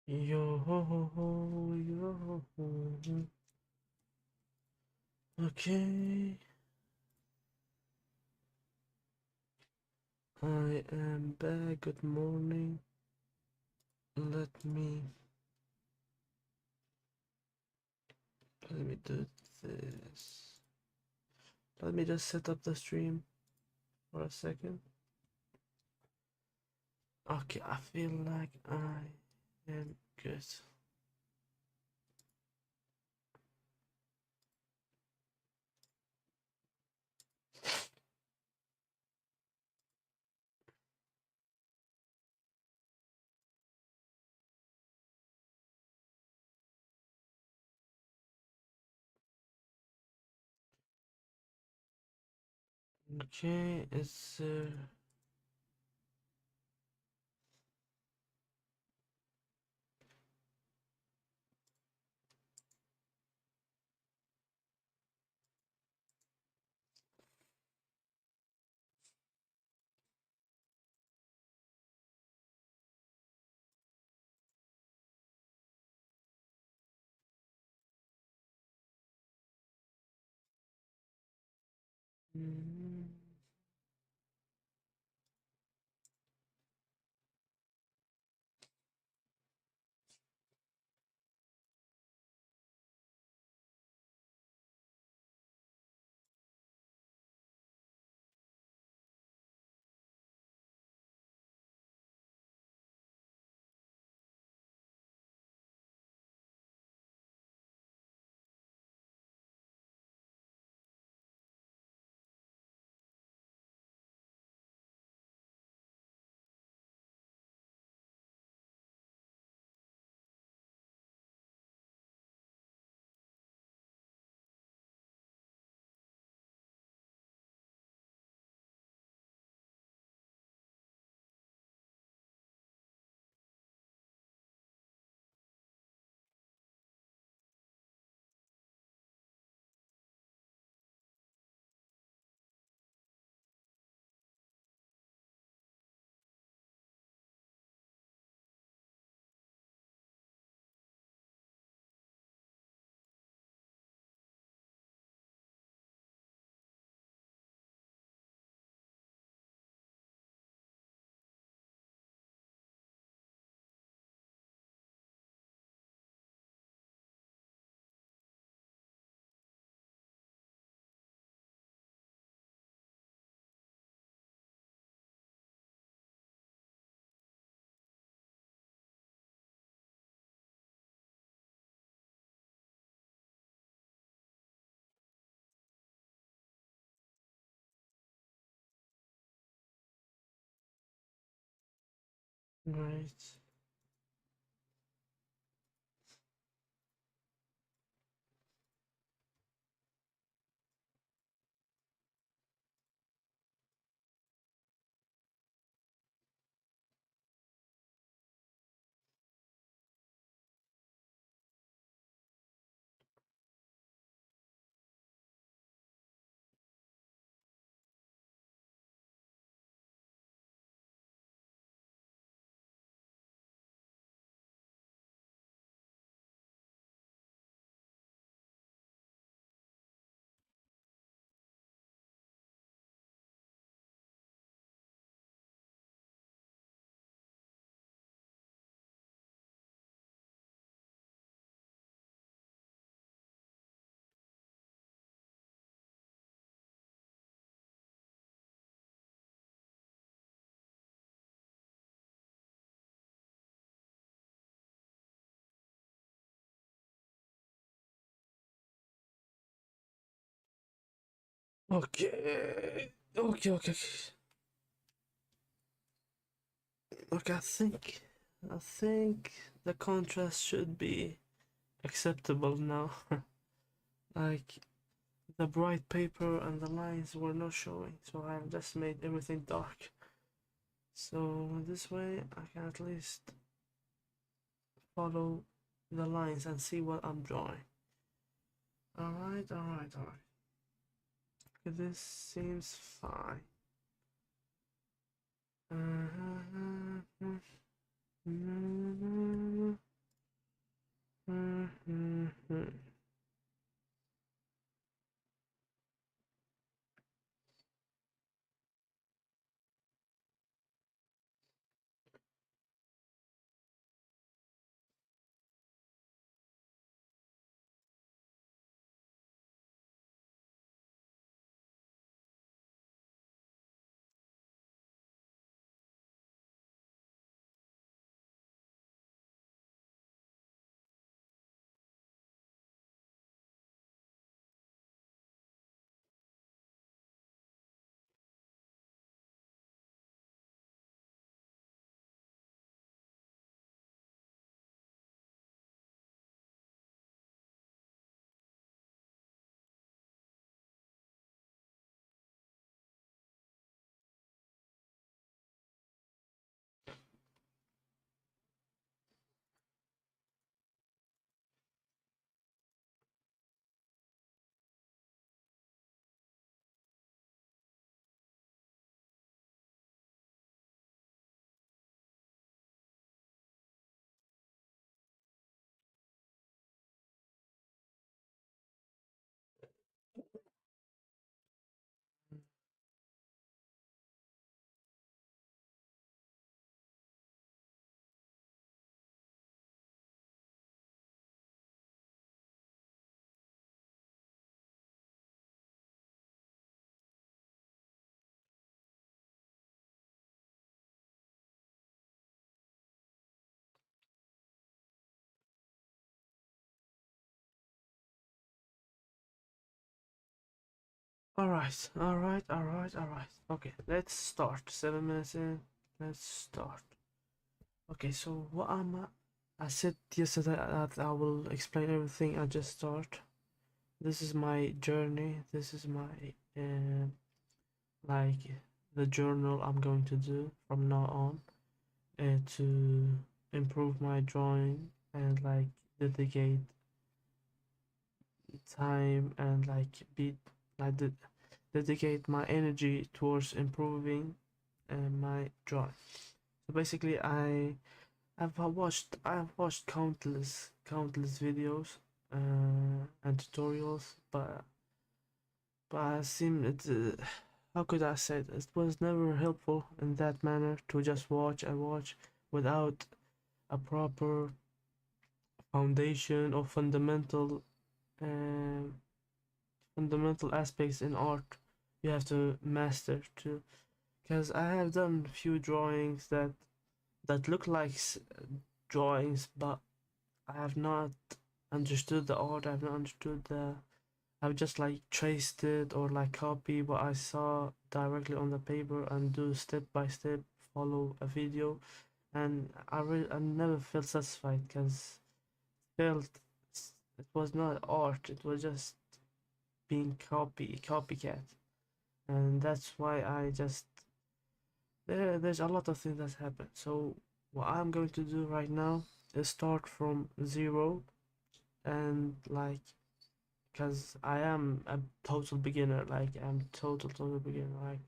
Yo ho ho ho, yo ho ho ho. Okay, I am back. Good morning. Let me do this. Let me just set up the stream for a second. Okay, I feel like I am good. Okay, it's mm, right. Okay, okay. Okay, I think the contrast should be acceptable now. Like the bright paper and the lines were not showing, so I've just made everything dark. So this way I can at least follow the lines and see what I'm drawing. Alright. Okay, this seems fine. All right. Okay, let's start. 7 minutes in. Let's start. Okay, so what I said yesterday that I will explain everything. I just start. This is my journey. This is my like the journal I'm going to do from now on to improve my drawing and like dedicate time and like be like dedicate my energy towards improving my drawing. So basically, I've watched countless videos and tutorials, but I seem it. How could I say it? It was never helpful in that manner to just watch and watch without a proper foundation or uh, fundamental aspects in art you have to master too. Because I have done few drawings that look like drawings, but I have not understood the art. I've not understood the. I've just like traced it or like copy what I saw directly on the paper and do step by step follow a video, and I never felt satisfied because felt it was not art. It was just being copycat, and that's why I just there's a lot of things that happen. So what I'm going to do right now is start from zero and like because I am a total beginner. Like I'm total beginner. Like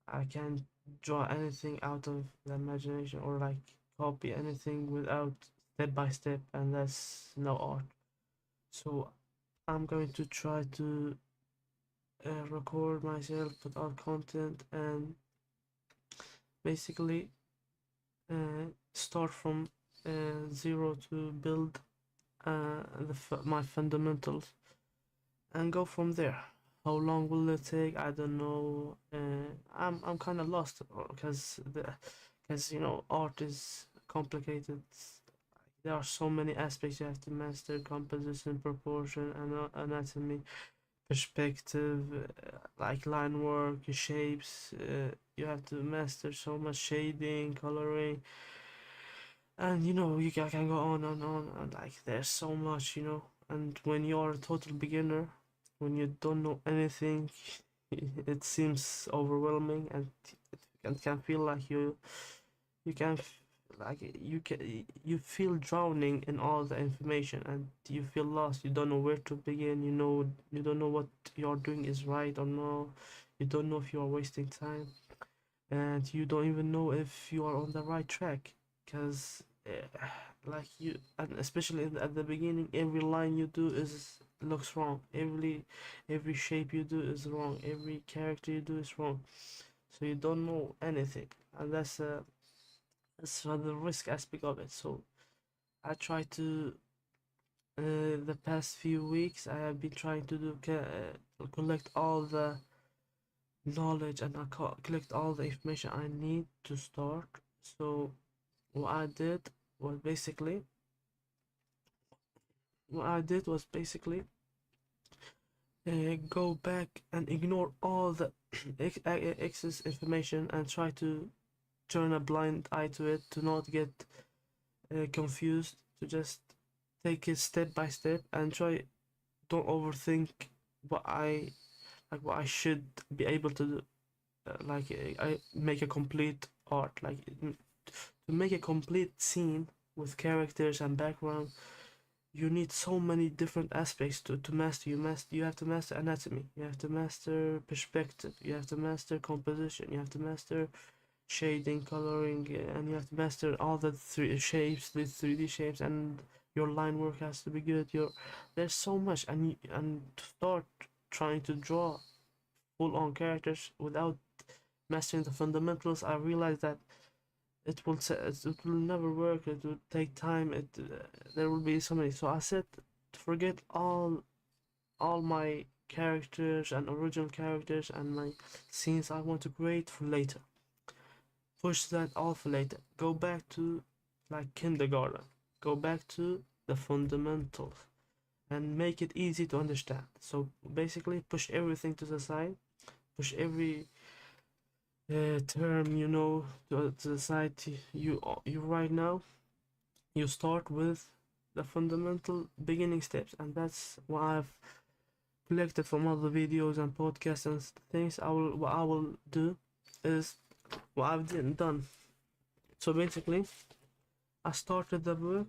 I can't draw anything out of the imagination or like copy anything without step by step, and that's no art. So I'm going to try to record myself, put out content, and basically start from zero to build my fundamentals and go from there. How long will it take? I don't know. I'm kind of lost because art is complicated. There are so many aspects you have to master: composition, proportion, anatomy, perspective, like line work, shapes. You have to master so much shading, coloring, and can go on and on, and like there's so much. And when you're a total beginner, when you don't know anything, it seems overwhelming, and it can feel like you can like you feel drowning in all the information, and you feel lost. You don't know where to begin. You don't know what you're doing is right or no. You don't know if you are wasting time, and you don't even know if you are on the right track, because like you, and especially at the beginning, every line you do is looks wrong. Every shape you do is wrong. Every character you do is wrong. So you don't know anything, and that's the risk aspect of it. So I try to the past few weeks I have been trying to collect all the knowledge, and I collect all the information I need to start. So what I did was basically what I did was basically go back and ignore all the excess information and try to turn a blind eye to it, to not get confused, to just take it step by step and try. Don't overthink what I should be able to do. I make a complete art, like to make a complete scene with characters and background. You need so many different aspects to master. You have to master anatomy, you have to master perspective, you have to master composition, you have to master shading, coloring, and you have to master all the three shapes, the 3D shapes, and your line work has to be good. There's so much, and to start trying to draw full on characters without mastering the fundamentals, I realized that it will never work. It will take time. There will be so many. So I said to forget all my characters and original characters and my scenes I want to create for later. Push that all for later. Go back to like kindergarten. Go back to the fundamentals. and make it easy to understand. So basically, push everything to the side, push every term to the side. You right now you start with the fundamental beginning steps, and that's what I've collected from other videos and podcasts and things. What I will do is what I've done. So basically, I started the book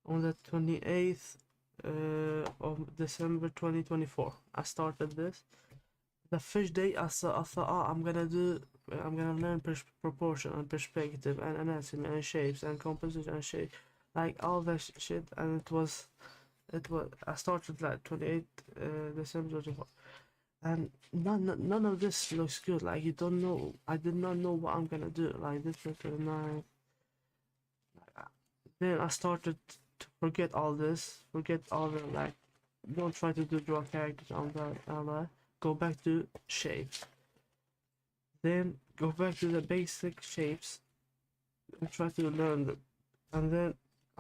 on the 28th of December 2024. I started this. The first day I thought, oh, I'm gonna learn proportion and perspective and anatomy and shapes and composition and shape, like all that shit. And I started like 28th December 24, and none of this looks good. Like, you don't know. I did not know what I'm gonna do. Like, this was the nine. Then I started to forget all this, forget all the, like, don't try to do draw characters on that. Go back to shapes. Then go back to the basic shapes and try to learn them. And then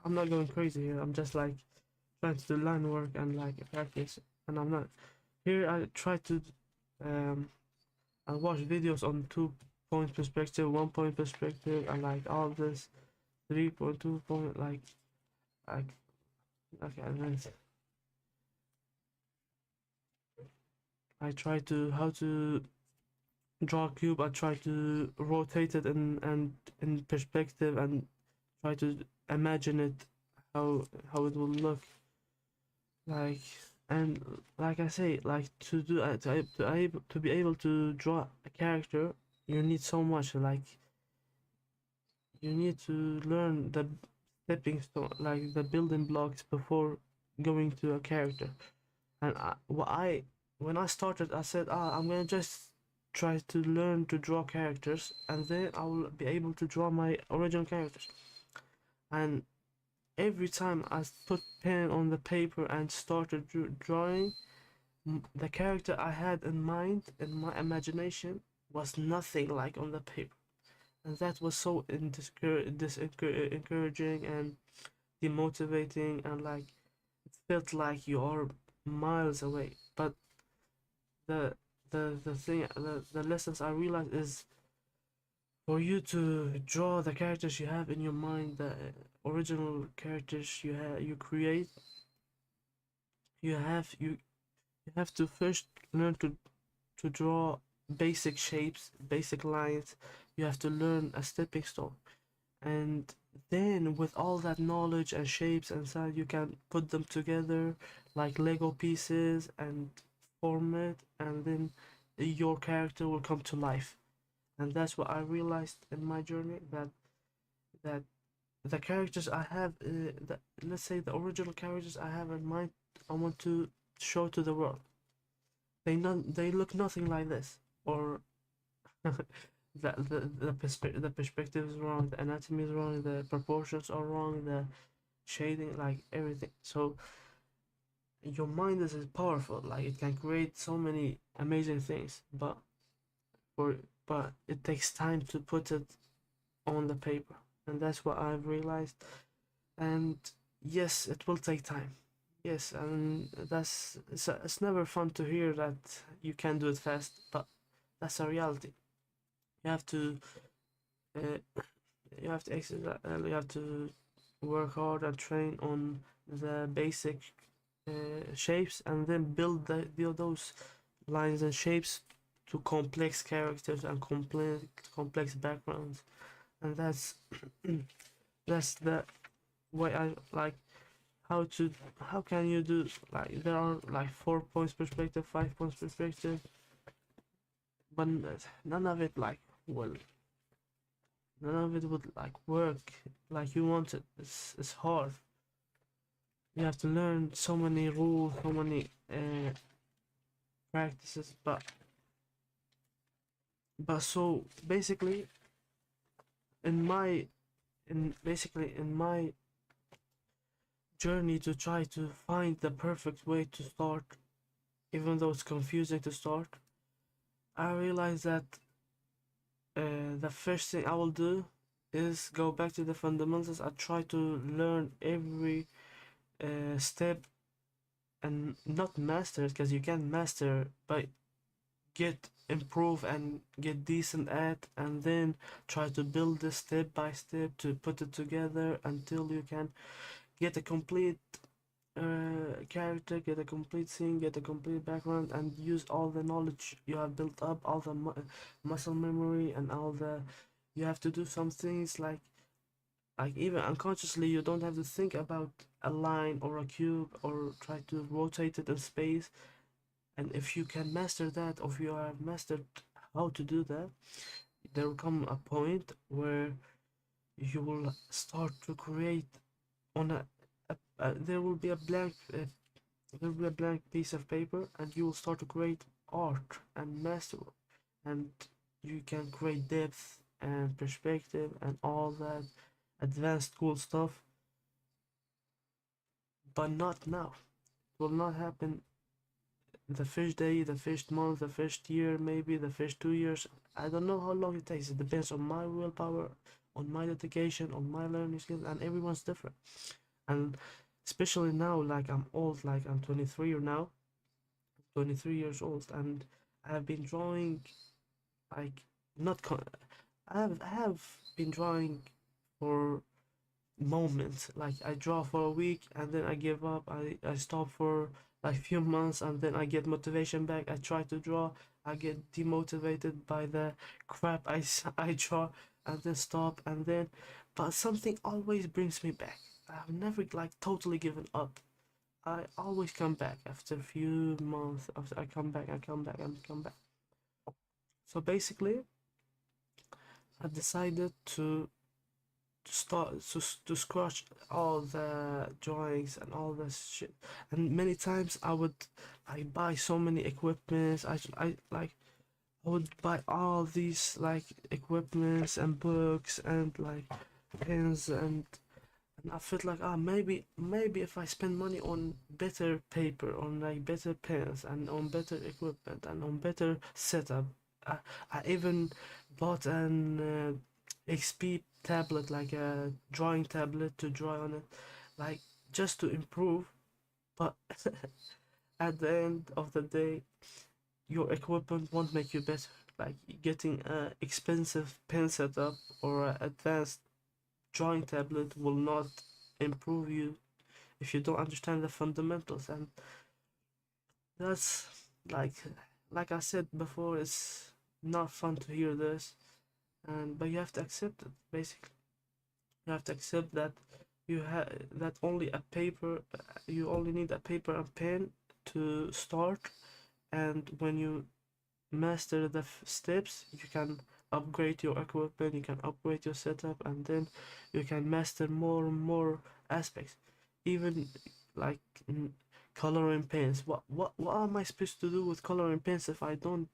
I'm not going crazy here. I'm just like trying to do line work and like practice. And I'm not here. I try to I watch videos on 2 point perspective, 1 point perspective, and like all this 3 point, 2 point, like okay. And then I try to how to draw a cube. I try to rotate it in perspective and try to imagine it, how it will look like. And like I say, like, to do to be able to draw a character, you need so much. Like, you need to learn the stepping stone, like the building blocks before going to a character. And when I started, I said, I'm gonna just try to learn to draw characters, and then I will be able to draw my original characters. And every time I put pen on the paper and started drawing, the character I had in mind in my imagination was nothing like on the paper, and that was so encouraging and demotivating, and like it felt like you are miles away. But the the lessons I realized is, for you to draw the characters you have in your mind, the original characters you create, you have you you have to first learn to draw basic shapes, basic lines. You have to learn a stepping stone, and then with all that knowledge and shapes and size, you can put them together like Lego pieces and form it, and then your character will come to life. And that's what I realized in my journey, that the characters I have, let's say the original characters I have in mind, I want to show to the world. They look nothing like this, or the perspective is wrong, the anatomy is wrong, the proportions are wrong, the shading, like everything. So your mind is powerful, like it can create so many amazing things, for but it takes time to put it on the paper, and that's what I've realized. And yes, it will take time. Yes, and it's never fun to hear that you can do it fast, but that's a reality. You have to uh, you have to exercise, you have to work hard and train on the basic shapes, and then build those lines and shapes to complex characters and complex backgrounds. And that's the way I like. How can you do, like, there are like 4 points perspective, 5 points perspective, but none of it like, well, none of it would like work like you want it. It's hard. You have to learn so many rules, so many practices. But so basically, in my in my journey to try to find the perfect way to start, even though it's confusing to start, I realized that the first thing I will do is go back to the fundamentals. I try to learn every step and not master it, because you can master, but get improve and get decent at, and then try to build this step by step to put it together until you can get a complete character, get a complete scene, get a complete background, and use all the knowledge you have built up, all the muscle memory, and all the, you have to do some things like even unconsciously you don't have to think about a line or a cube or try to rotate it in space. And if you can master that, or if you have mastered how to do that, there will come a point where you will start to create on there will be a blank there will be a blank piece of paper, and you will start to create art and master, and you can create depth and perspective and all that advanced cool stuff. But not now. It will not happen the first day, the first month, the first year, maybe the first 2 years. I don't know how long it takes. It depends on my willpower, on my dedication, on my learning skills, and everyone's different. And especially now, like I'm old, like I'm 23 or now, 23 years old, and I have been drawing like not I have been drawing for moments. Like I draw for a week and then I give up. I stop for like few months and then I get motivation back. I try to draw. I get demotivated by the crap I draw and then stop, and then but something always brings me back. I've never like totally given up. I always come back after a few months. After I come back, I come back and come back. So basically, I decided to start to scratch all the drawings and all this shit. And many times I would like buy so many equipments. I like I would buy all these like equipments and books and like pens, and I felt like maybe if I spend money on better paper, on like better pens and on better equipment and on better setup. I, I even bought an XP tablet, like a drawing tablet to draw on it, like just to improve. But at the end of the day, your equipment won't make you better. Like getting a expensive pen setup or an advanced drawing tablet will not improve you if you don't understand the fundamentals. And that's like like I said before, it's not fun to hear this, and but you have to accept it. Basically, you have to accept that you have that only a paper, you only need a paper and pen to start, and when you master the steps, you can upgrade your equipment, you can upgrade your setup, and then you can master more and more aspects. Even like coloring pens. What am I supposed to do with coloring pens if I don't,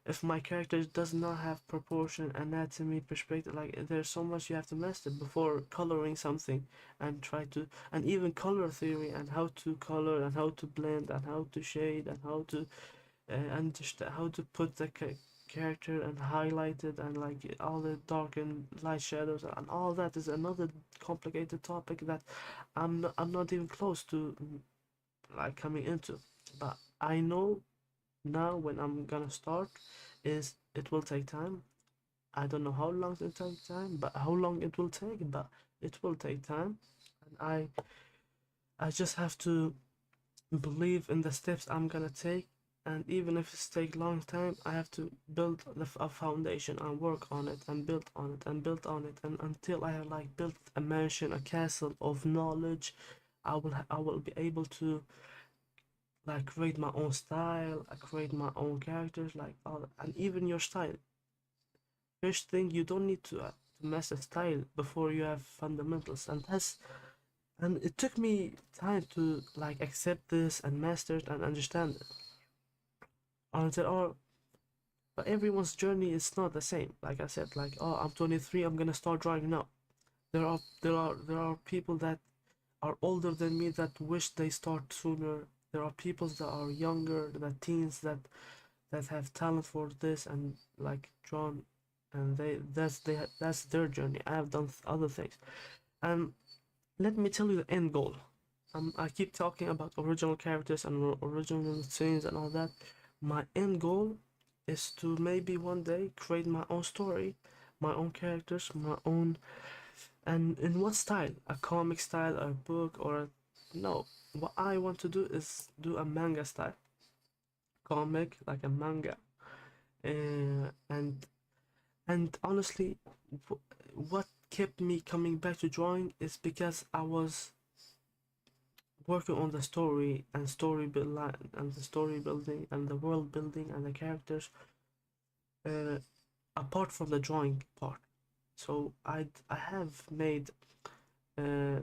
if my character does not have proportion, anatomy, perspective? Like there's so much you have to master before coloring something, and try to, and even color theory and how to color and how to blend and how to shade and how to understand how to put the character and highlight it, and like all the dark and light shadows and all that is another complicated topic that I'm not even close to like coming into. But I know now when I'm gonna start is it will take time. I don't know how long it will take time, but how long it will take, but it will take time. And I just have to believe in the steps I'm gonna take, and even if it's take long time, I have to build a foundation and work on it and build on it and build on it, and until I have like built a mansion, a castle of knowledge, I will be able to like create my own style, I create my own characters, like all, and even your style. First thing, you don't need to master style before you have fundamentals, and it took me time to like accept this and master it and understand it. And there are, but everyone's journey is not the same. Like I said, like oh, I'm 23, I'm gonna start drawing now. There are people that are older than me that wish they start sooner. There are people that are younger, that teens that have talent for this and like drawn, and that's their journey. I have done other things, and let me tell you the end goal. I keep talking about original characters and original scenes and all that. My end goal is to maybe one day create my own story, my own characters, my own, and in what style? A comic style, a book, or no? What I want to do is do a manga style, comic like a manga, and honestly, what kept me coming back to drawing is because I was working on the story and the story building and the world building and the characters, uh, apart from the drawing part. So I have made, uh,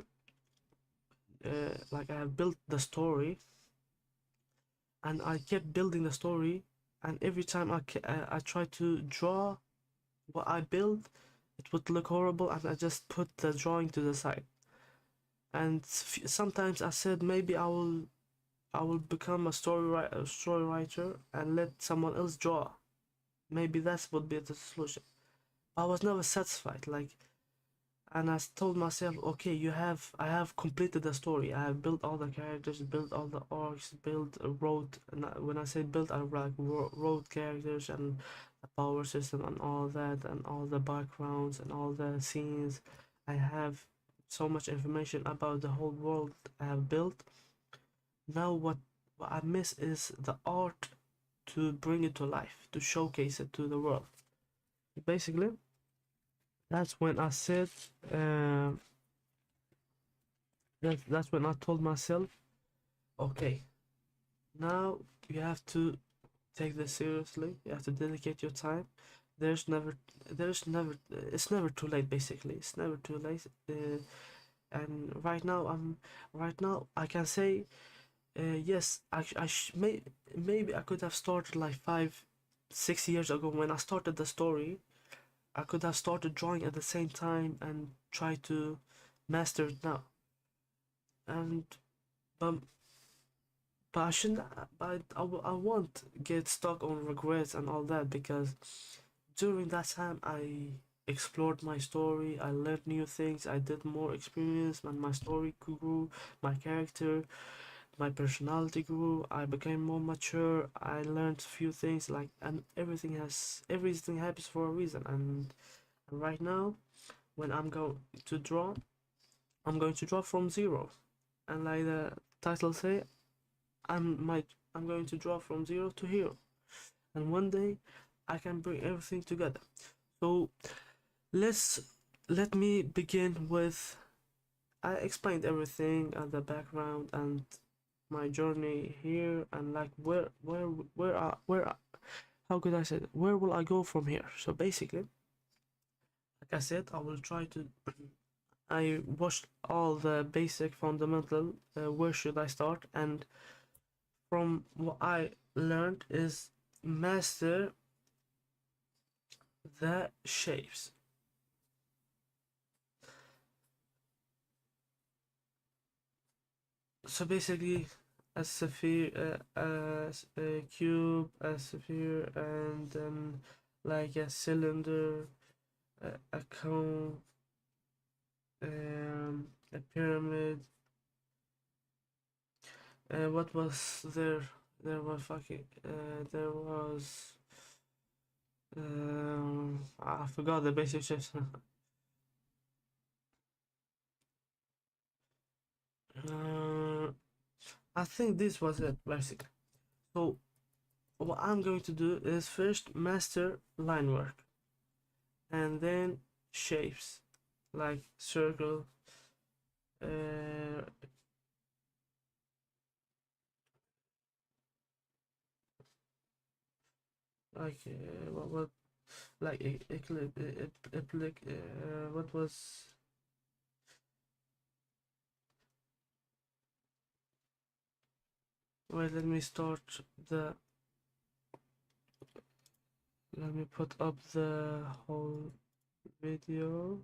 like I have built the story, and I kept building the story, and every time I try to draw what I build, it would look horrible, and I just put the drawing to the side. And sometimes I said maybe I will become a story writer and let someone else draw. Maybe that would be the solution. I was never satisfied. Like, and I told myself, okay, I have completed the story. I have built all the characters, built all the arcs, built, wrote. And when I say built, I like wrote characters and the power system and all that, and all the backgrounds and all the scenes. I have so much information about the whole world I have built. Now what I miss is the art to bring it to life, to showcase it to the world. Basically, that's when I said, uh, that's when I told myself, okay, now you have to take this seriously. You have to dedicate your time. There's never, it's never too late. Basically, it's never too late. And right now I can say, yes, maybe I could have started like 6 years ago when I started the story. I could have started drawing at the same time and try to master it now. And but I shouldn't. But I won't get stuck on regrets and all that, because during that time I explored my story. I learned new things. I did more experience, and my story grew. My character, my personality grew. I became more mature. I learned a few things, like, and everything happens for a reason. And right now, when I'm going to draw, I'm going to draw from zero. And like the title say, I'm going to draw from zero to hero. And one day I can bring everything together. So let's let me begin with, I explained everything and the background and my journey here, and like how could I say that? Where will I go from here? So basically, like I said, I will try to I watched all the basic fundamental, where should I start, and from what I learned is master the shapes. So basically, a sphere, a cube, a sphere, and like a cylinder, a cone, a pyramid. What was there? There was fucking. There was. I forgot the basic shapes. uh, I think this was it basically. So what I'm going to do is first master line work, and then shapes like circle, uh, like what like what was, wait, let me start the, let me put up the whole video.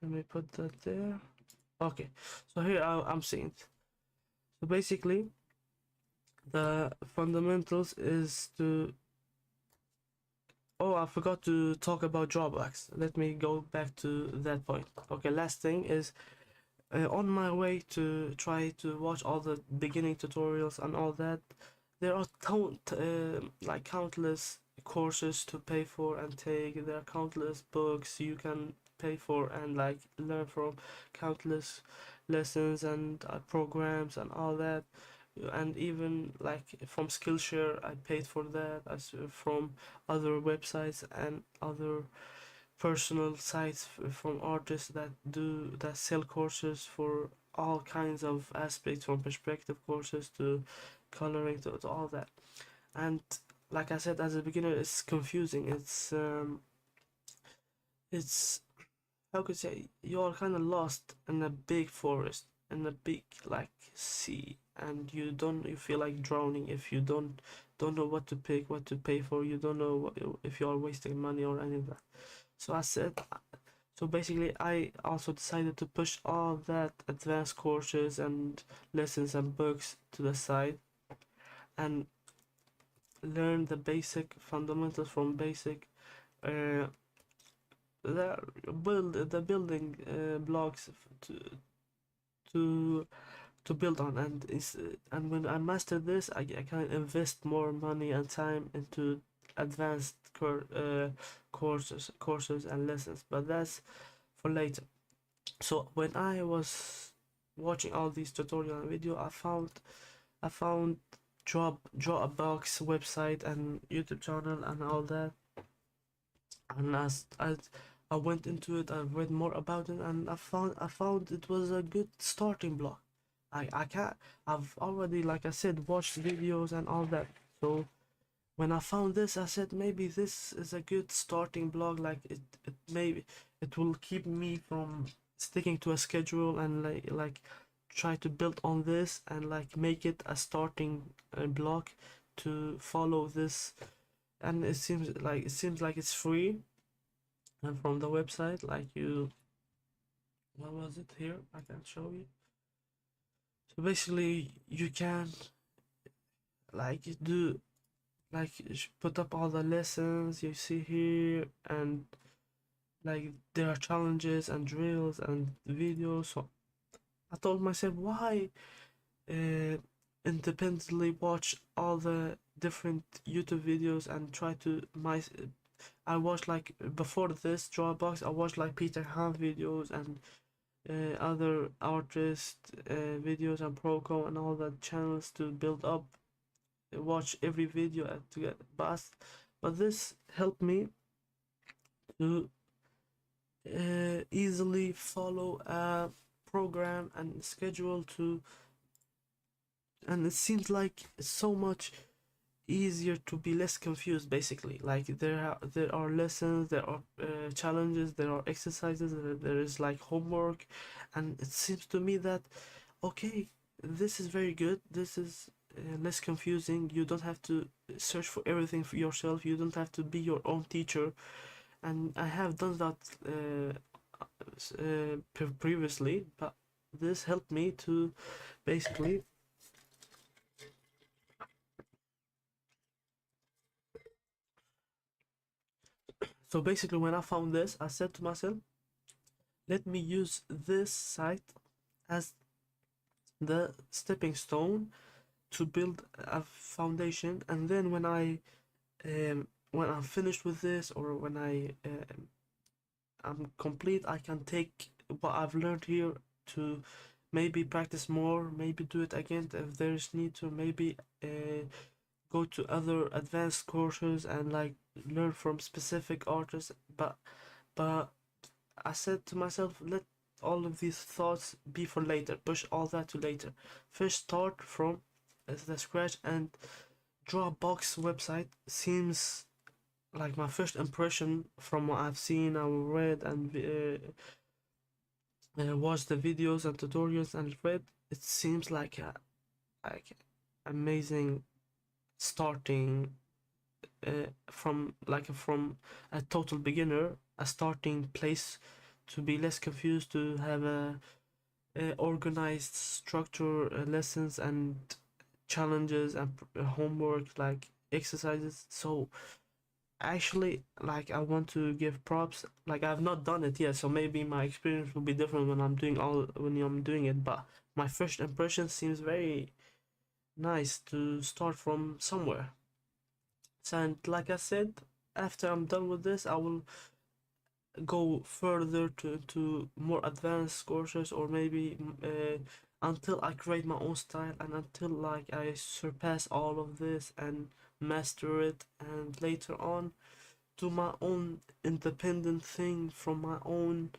Let me put that there. Okay, so here I'm seeing it. So basically, the fundamentals is to Oh, I forgot to talk about drawbacks. Let me go back to that point. Okay, last thing is on my way to try to watch all the beginning tutorials and all that, there are like countless courses to pay for and take. There are countless books you can pay for and like learn from, countless lessons and programs and all that. And even like from Skillshare, I paid for that, as from other websites and other personal sites from artists that sell courses for all kinds of aspects, from perspective courses to coloring to all that. And like I said, as a beginner, it's confusing. It's how could I say, you're kind of lost in a big forest, in a big like sea, and you feel like drowning if you don't know what to pick, what to pay for. You don't know if you are wasting money or any of that. So I said, so basically, I also decided to push all that advanced courses and lessons and books to the side and learn the basic fundamentals from basic uh, the building blocks to to build on. And when I master this, I can invest more money and time into advanced courses and lessons, but that's for later. So when I was watching all these tutorial and video, I found Drawbox website and YouTube channel and all that, and I went into it, I read more about it, and I found it was a good starting block. I can't I've already, like I said, watched videos and all that. So when I found this, I said maybe this is a good starting block. Like it maybe it will keep me from sticking to a schedule and like try to build on this and like make it a starting block to follow this. And it seems like it's free, and from the website, like you, what was it here? I can show you. So basically, you can like do like put up all the lessons you see here, and like there are challenges and drills and videos. So I told myself, why uh, independently watch all the different YouTube videos and try to my I watched like before this Dropbox, I watched like Peter Han videos and other artist videos and Proco and all the channels to build up, watch every video to get past. But this helped me to easily follow a program and schedule to, and it seems like so much easier to be less confused. Basically, like there are lessons, there are challenges, there are exercises, there is like homework, and it seems to me that okay, this is very good, this is less confusing. You don't have to search for everything for yourself, you don't have to be your own teacher. And I have done that previously, but this helped me to basically. So basically, when I found this, I said to myself, let me use this site as the stepping stone to build a foundation. And then when I'm finished with this, or when I'm complete, I can take what I've learned here to maybe practice more, maybe do it again if there is need to, maybe go to other advanced courses and like learn from specific artists. But I said to myself, let all of these thoughts be for later. Push all that to later. First, start from the scratch. And Dropbox website seems like my first impression from what I've seen, I read, and watched the videos and tutorials and read. It seems like a like amazing starting from a total beginner, a starting place to be less confused, to have a organized structure, lessons and challenges and homework, like exercises. So actually, like, I want to give props. Like, I've not done it yet, so maybe my experience will be different when I'm doing it. But my first impression seems very nice to start from somewhere. And like I said, after I'm done with this, I will go further to more advanced courses, or maybe until I create my own style, and until like I surpass all of this and master it, and later on do my own independent thing from my own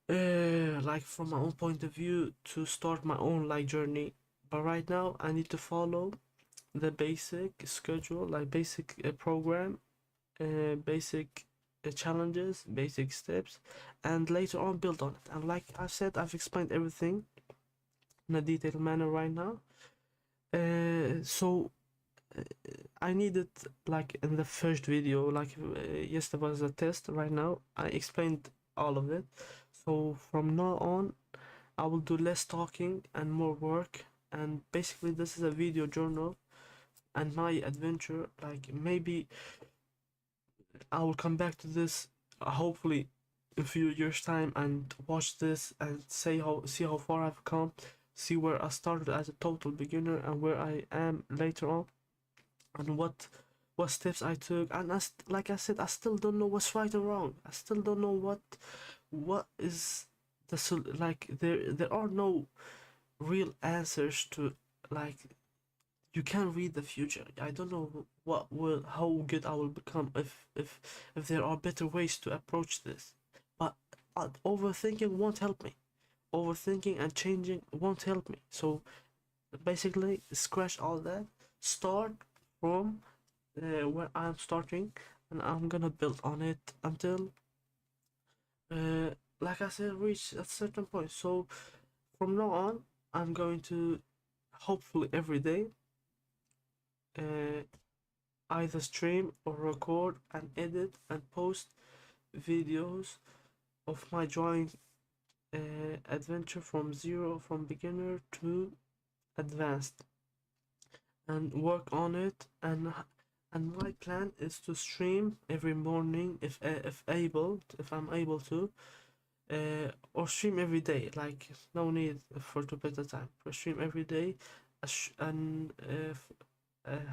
like from my own point of view, to start my own like journey. But right now I need to follow the basic schedule, like basic program, basic challenges, basic steps, and later on build on it. And like I said, I've explained everything in a detailed manner right now. So I needed, like in the first video, like yes, there was a test. Right now I explained all of it. So from now on, I will do less talking and more work. And basically, this is a video journal and my adventure. Like, maybe I will come back to this, hopefully in a few years time, and watch this and see how far I've come, see where I started as a total beginner and where I am later on, and what steps I took. And like I said, I still don't know what's right or wrong. I still don't know what is like, there are no real answers to, like, you can read the future. I don't know how good I will become if there are better ways to approach this. But overthinking won't help me. Overthinking and changing won't help me. So basically, scratch all that. Start from where I'm starting, and I'm gonna build on it until, uh, like I said, reach a certain point. So from now on, I'm going to, hopefully every day, uh, either stream or record and edit and post videos of my drawing adventure from zero, from beginner to advanced, and work on it. And my plan is to stream every morning, if I'm able to, or stream every day. Like, no need for to put the time. For stream every day, and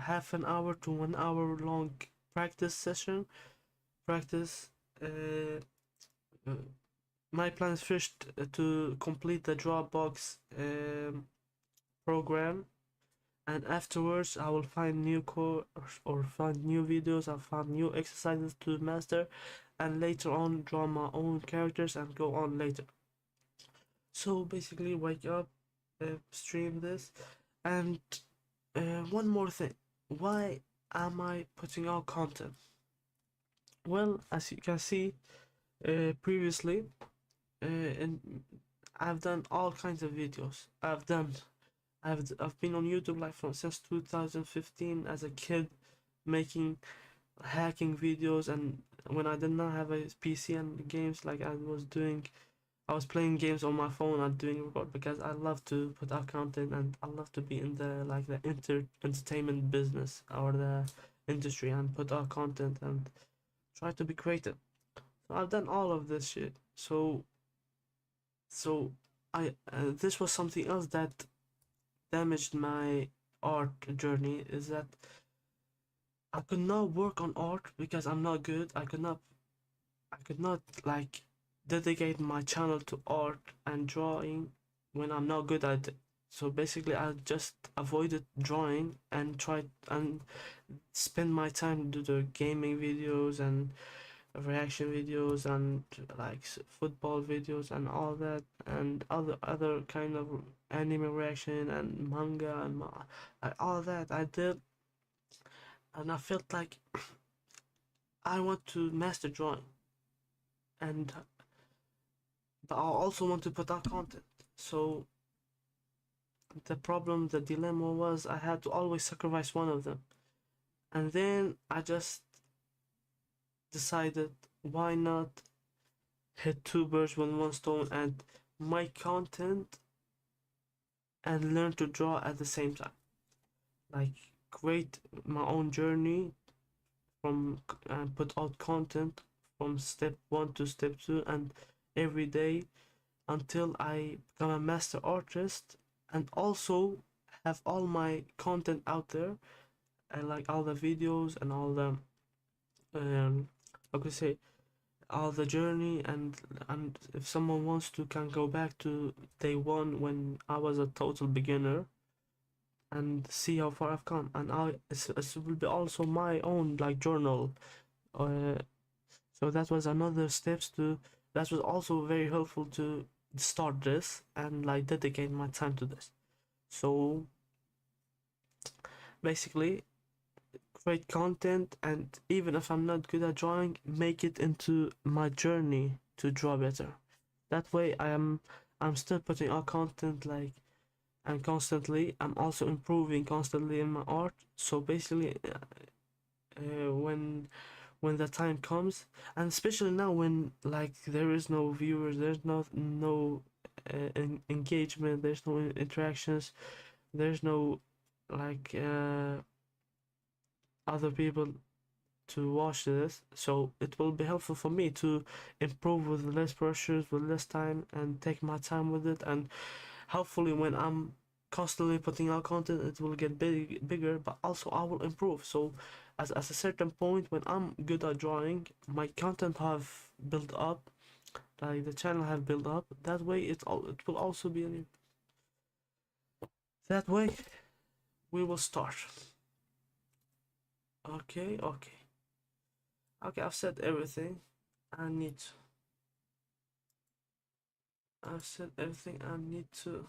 half an hour to 1 hour long practice session. Practice. Uh, uh, my plan is first to complete the Dropbox program, and afterwards I will find new core, or find new videos. I'll find new exercises to master, and later on draw my own characters and go on later. So basically, wake up, stream this, and one more thing. Why am I putting out content? Well, as you can see, previously, and I've done all kinds of videos. I've been on YouTube like from since 2015 as a kid, making hacking videos. And when I did not have a PC and games, like I was playing games on my phone and doing record, because I love to put out content, and I love to be in the, like, the entertainment business or the industry, and put out content and try to be creative. So I've done all of this shit. So I this was something else that damaged my art journey, is that I could not work on art because I'm not good. I could not like dedicate my channel to art and drawing when I'm not good at it. So basically, I just avoided drawing and tried and spend my time to do the gaming videos and reaction videos, and like football videos and all that, and other kind of anime reaction and manga and all that I did. And I felt like I want to master drawing, and but I also want to put out content. So the dilemma was, I had to always sacrifice one of them. And then I just decided, why not hit two birds with one stone, and make content and learn to draw at the same time. Like, create my own journey and put out content from step 1 to step 2, and every day until I become a master artist, and also have all my content out there, and like all the videos and all the how could I say, all the journey, and if someone wants to, can go back to day one when I was a total beginner and see how far I've come. And it will be also my own like journal. uh, so that was another steps to, that was also very helpful to start this and like dedicate my time to this. So basically, create content, and even if I'm not good at drawing, make it into my journey to draw better. That way I'm still putting out content, like, and constantly I'm also improving constantly in my art. So basically, when the time comes, and especially now when like there is no viewers, there's no engagement, there's no interactions, there's no like other people to watch this, so it will be helpful for me to improve with less pressures, with less time, and take my time with it. And hopefully when I'm constantly putting out content, it will get bigger, but also I will improve. So as a certain point when I'm good at drawing, my content have built up, like the channel have built up. That way it will also be that way we will start. Okay, I've said everything I need. I've said everything I need to.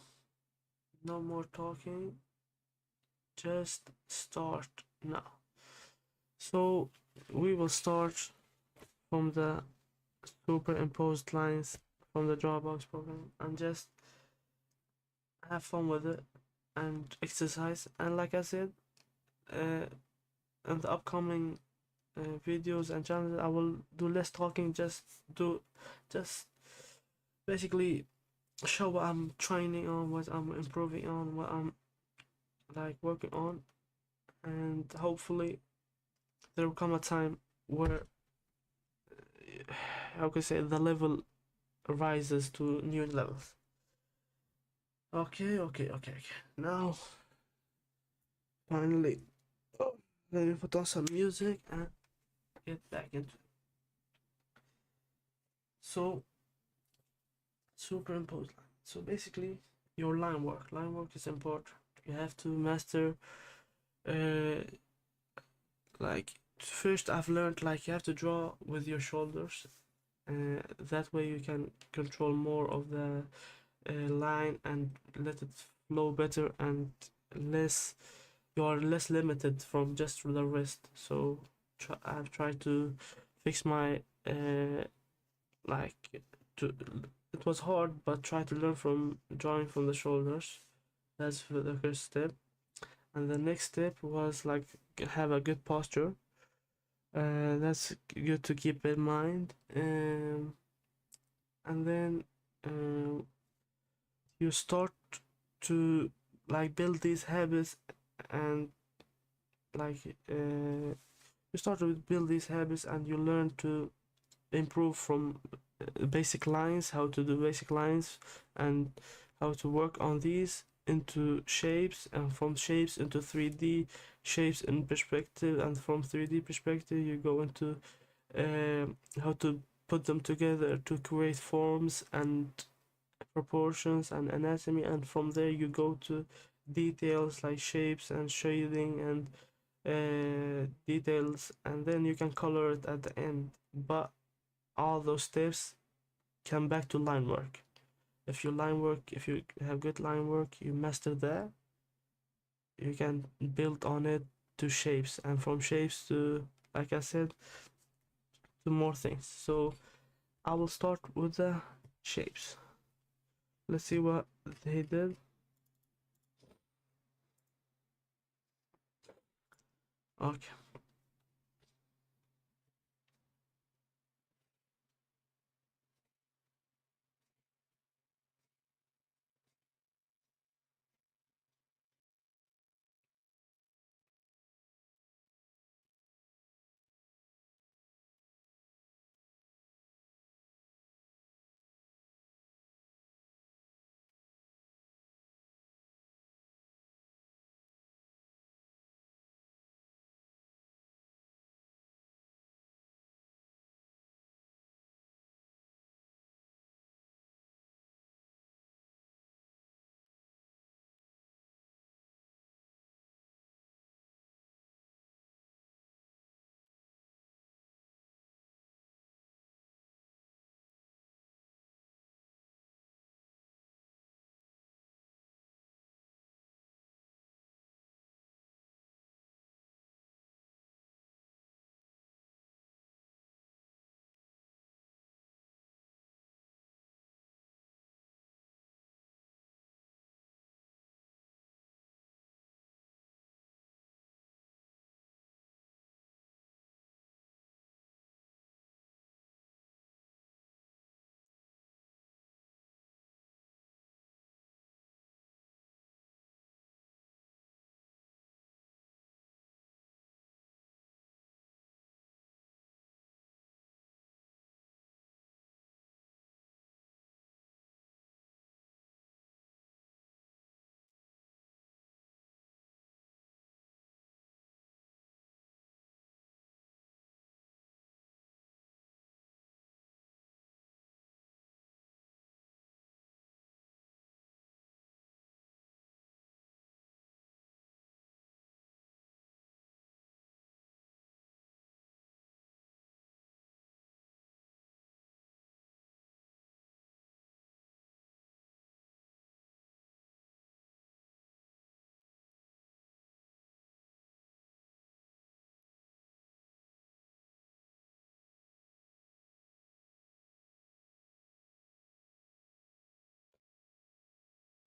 No more talking. Just start now. So we will start from the superimposed lines from the Drawbox program, and just have fun with it and exercise. And like I said, uh, in the upcoming videos and channels, I will do less talking. Just basically show what I'm training on, what I'm improving on, what I'm like working on, and hopefully there will come a time where how can I say, the level rises to new levels. Okay. Now finally, let me put on some music and get back into it. So superimpose line. So basically, your line work. Line work is important. You have to master. Uh, like first, I've learned like you have to draw with your shoulders. That way you can control more of the line and let it flow better, and less, you are less limited from just the wrist. So I've tried to fix my like to, it was hard, but try to learn from drawing from the shoulders. That's the first step. And the next step was like have a good posture. That's good to keep in mind. And then you start to like build these habits, and like you start to build these habits, and you learn to improve from basic lines, how to do basic lines, and how to work on these into shapes, and from shapes into 3D shapes in perspective, and from 3D perspective you go into how to put them together to create forms and proportions and anatomy, and from there you go to details like shapes and shading and details, and then you can color it at the end. But all those steps come back to line work. If you have good line work, you master that, you can build on it to shapes, and from shapes to, like I said, to more things. So I will start with the shapes. Let's see what they did. Okay.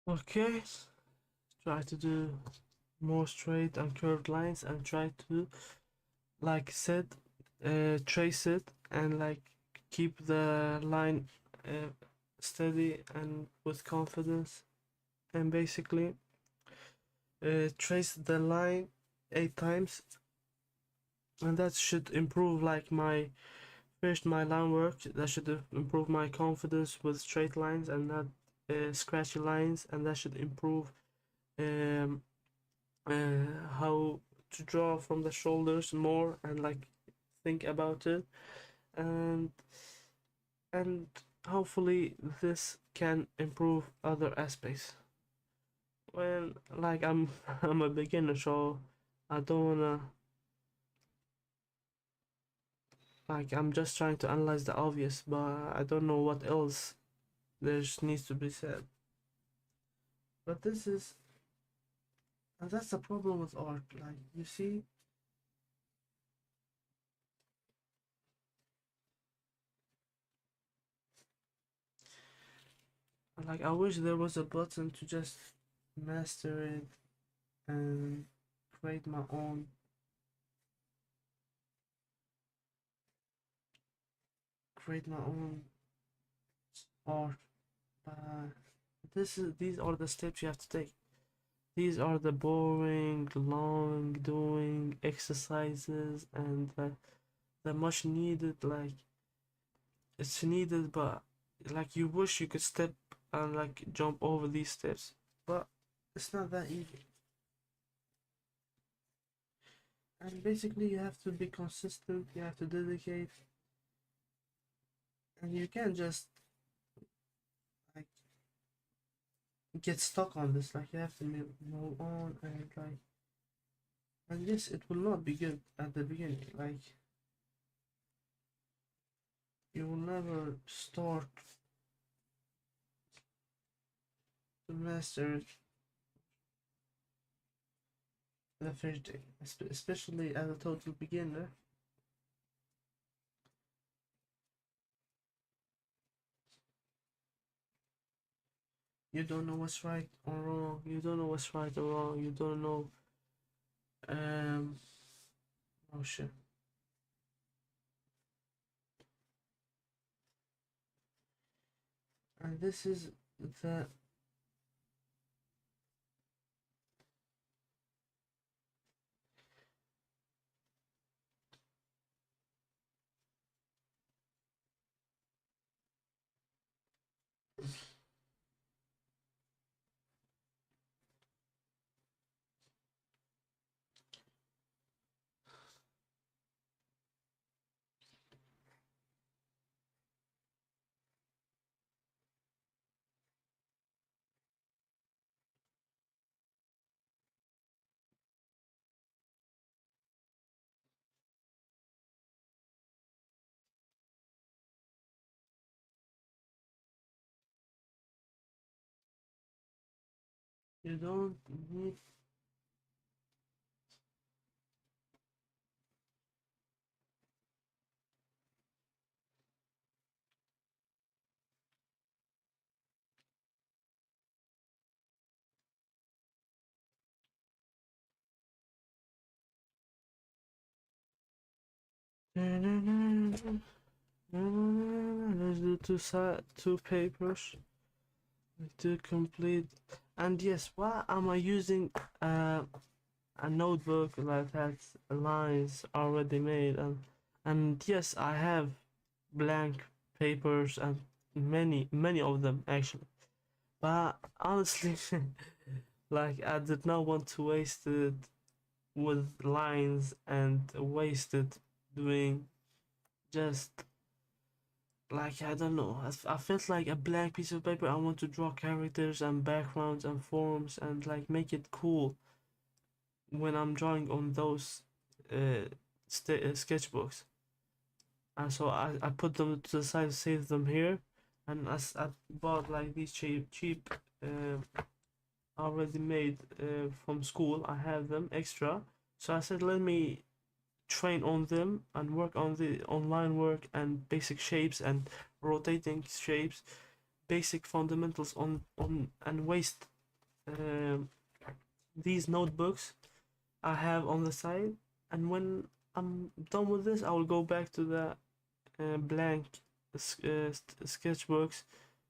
Okay, try to do more straight and curved lines and try to, like said, trace it and like keep the line uh, steady and with confidence, and basically trace the line 8 times, and that should improve like my line work. That should improve my confidence with straight lines and not scratchy lines, and that should improve um, how to draw from the shoulders more and like think about it, and and hopefully this can improve other aspects. When like I'm I'm a beginner, so I don't wanna, like, I'm just trying to analyze the obvious, but I don't know what else there needs to be said. But this is, and that's the problem with art. Like you see, like I wish there was a button to just master it and create my own, create my own art. But these are the steps you have to take. These are the boring, long doing exercises, and the much needed, like it's needed, but like you wish you could step and like jump over these steps, but it's not that easy. And basically, you have to be consistent, you have to dedicate, and you can't just like get stuck on this. Like you have to move on, and like, and yes, it will not be good at the beginning. Like you will never start to master it the first day, especially as a total beginner. You don't know what's right or wrong. You don't know what's right or wrong. You don't know. Um. Oh shit. And this is the. You don't need. Let's do two papers to complete. And yes, why am I using a notebook that has lines already made? And yes, I have blank papers and many of them actually. But honestly, like I did not want to waste it with lines and waste it doing just like I don't know. I felt like a blank piece of paper. I want to draw characters and backgrounds and forms and like make it cool when I'm drawing on those uh, sketchbooks. And so I put them to the side, save them here, and I bought like these cheap already made from school. I have them extra, so I said let me train on them and work on the online work and basic shapes and rotating shapes, basic fundamentals on and waste um, these notebooks I have on the side, and when I'm done with this, I will go back to the blank sketchbooks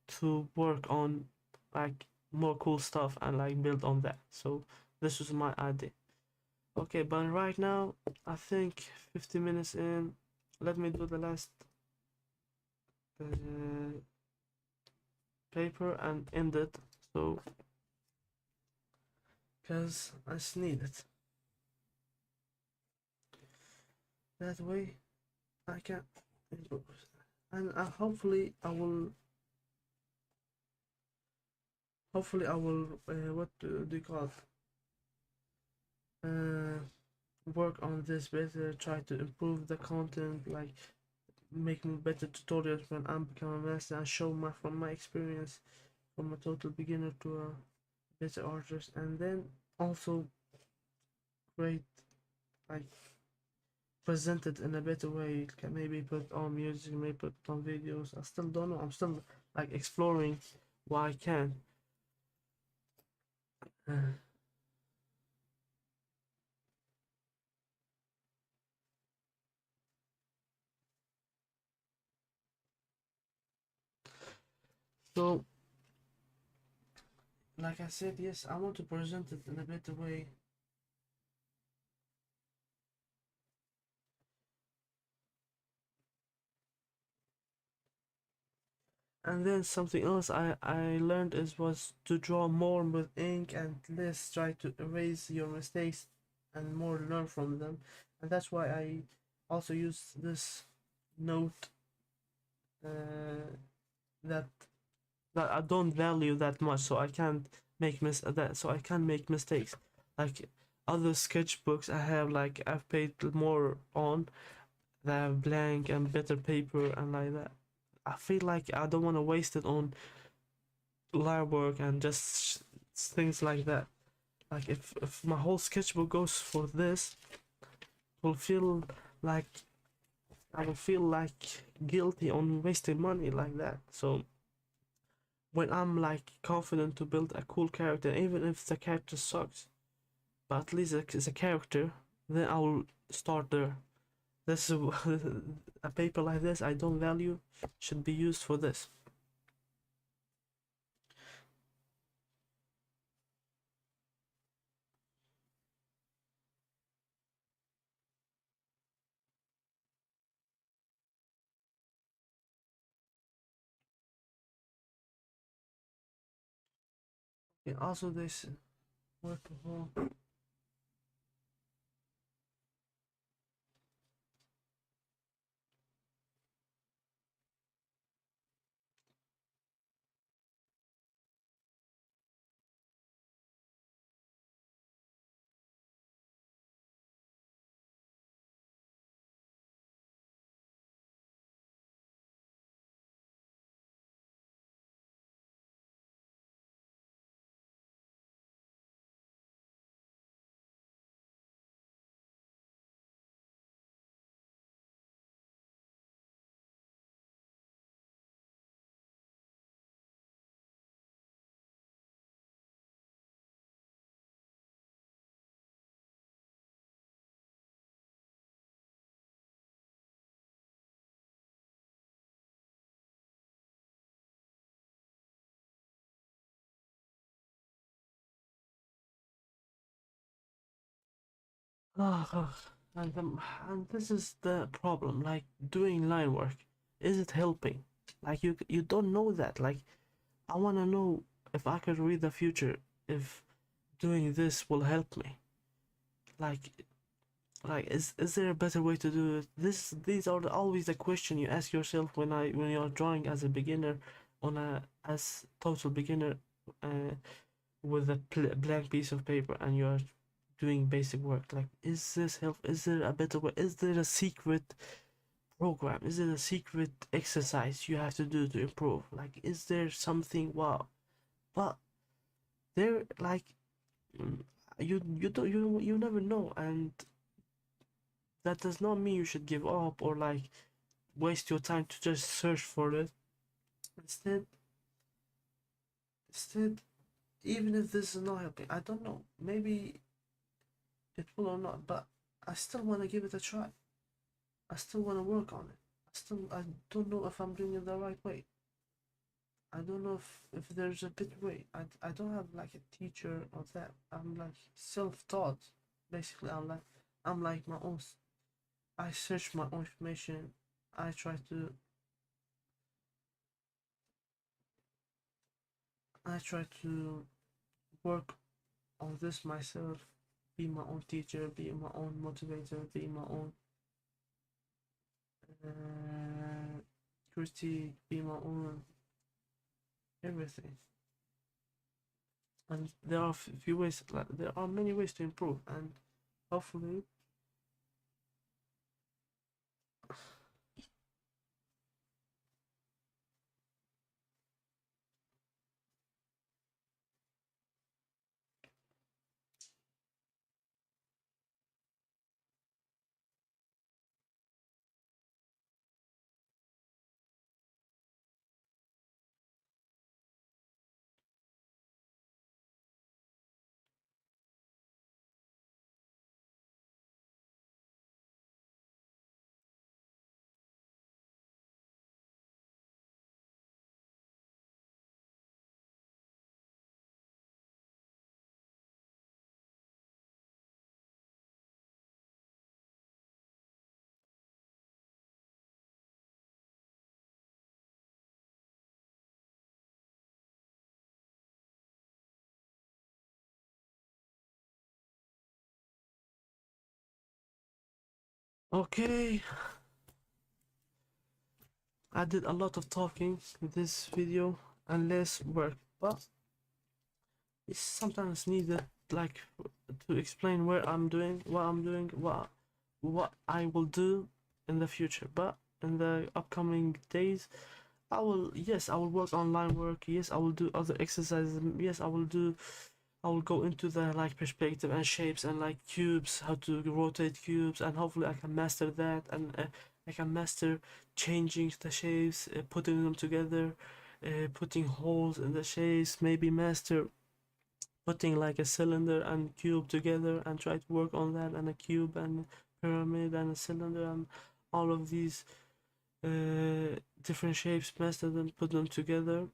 to work on like more cool stuff and like build on that. So this was my idea. Okay, but right now I think 50 minutes in. Let me do the last uh, paper and end it. So, because I just need it. That way I can, and hopefully I will, what do you call it? Work on this better, try to improve the content, like making better tutorials when I'm becoming a master, and show my from my experience from a total beginner to a better artist, and then also create like present it in a better way. Can maybe put on music, maybe put on videos. I still don't know. I'm still like exploring what I can. So, like I said, yes, I want to present it in a better way. And then something else I learned is was to draw more with ink and less try to erase your mistakes and more learn from them. And that's why I also use this note uh, that that I don't value that much, so I can't make so I can't make mistakes. Like other sketchbooks I have, like I've paid more on, they have blank and better paper and like that. I feel like I don't want to waste it on lab work and just things like that. Like if my whole sketchbook goes for this, will feel like I will feel like guilty on wasting money like that. So when I'm like confident to build a cool character, even if the character sucks, but at least it's a character, then I will start there. This is a paper like this I don't value should be used for this. And also this work from home. Ah, and this is the problem. Like doing line work, is it helping? Like you don't know that. Like I want to know if I could read the future, if doing this will help me. Like is there a better way to do it? These are always the question you ask yourself when you're drawing as a beginner, on a as total beginner, uh, with a blank piece of paper, and you're doing basic work. Like, is this help? Is there a better way? Is there a secret program? Is there a secret exercise you have to do to improve? Like, is there something? Wow, but there like, mm, you don't you never know, and that does not mean you should give up or like waste your time to just search for it. Instead, instead even if this is not helping, I don't know, maybe it will or not, but I still want to give it a try. I still want to work on it. I don't know if I'm doing it the right way. I don't know if there's a better way. I don't have like a teacher of that. I'm like self-taught. Basically, I'm like my own. I search my own information. I try to I try to work on this myself. Be my own teacher. Be my own motivator. Be my own uh, critique. Be my own everything. And there are few ways. Like there are many ways to improve, and hopefully. Okay, I did a lot of talking in this video and less work, but it's sometimes needed, like, to explain where I'm doing, what I'm doing, what I will do in the future. But in the upcoming days, yes, I will work online work. Yes, I will do other exercises. Yes, I will go into the like perspective and shapes and like cubes, how to rotate cubes, and hopefully I can master that, and I can master changing the shapes, putting them together, putting holes in the shapes, maybe master putting like a cylinder and cube together and try to work on that, and a cube and pyramid and a cylinder and all of these different shapes, master them, put them together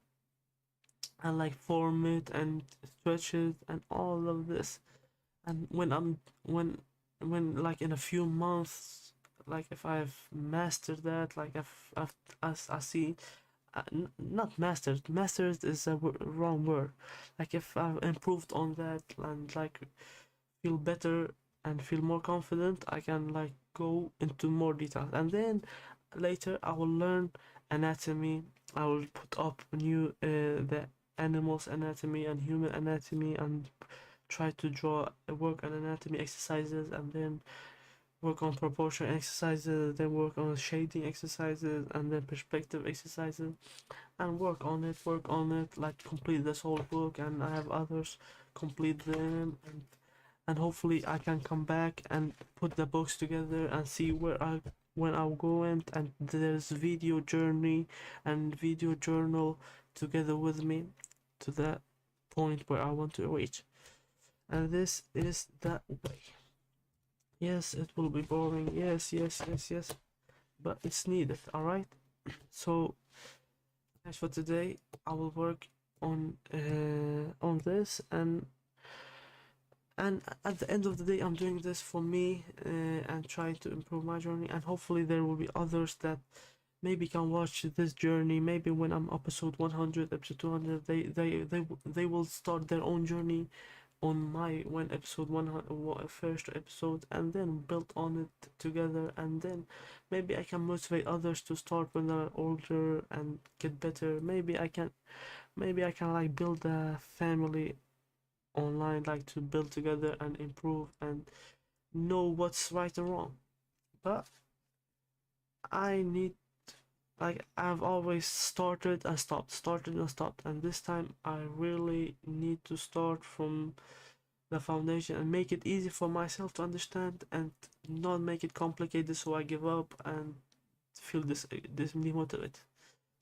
and like form it and stretch it and all of this. And when like in a few months, like if I've mastered that, like as I see, not mastered is a wrong word, like if I've improved on that and like feel better and feel more confident, I can like go into more details, and then later I will learn anatomy. I will put up new the animals anatomy and human anatomy and try to draw work on anatomy exercises, and then work on proportion exercises, then work on shading exercises, and then perspective exercises, and work on it, like complete this whole book, and I have others complete them, and hopefully I can come back and put the books together and see where I when I'll go in, and there's video journey and video journal together with me to that point where I want to reach. And this is that way. Yes, it will be boring. Yes, but it's needed. All right. So as for today, I will work on this, and at the end of the day, I'm doing this for me and trying to improve my journey, and hopefully there will be others that maybe can watch this journey. Maybe when I'm episode 100, episode 200, they will start their own journey on my when episode 100 first episode, and then build on it together, and then maybe I can motivate others to start when they're older and get better. Maybe I can like build a family online, like to build together and improve and know what's right and wrong. But I need, like, I've always started and stopped, and this time I really need to start from the foundation and make it easy for myself to understand and not make it complicated so I give up and feel this demotivated.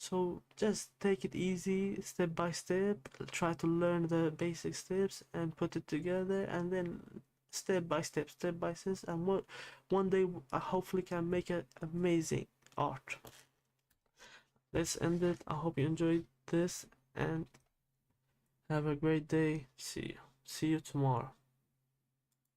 So just take it easy, step by step, try to learn the basic steps and put it together, and then step by step, and one day I hopefully can make an amazing art. Let's end it. I hope you enjoyed this and have a great day. See you tomorrow.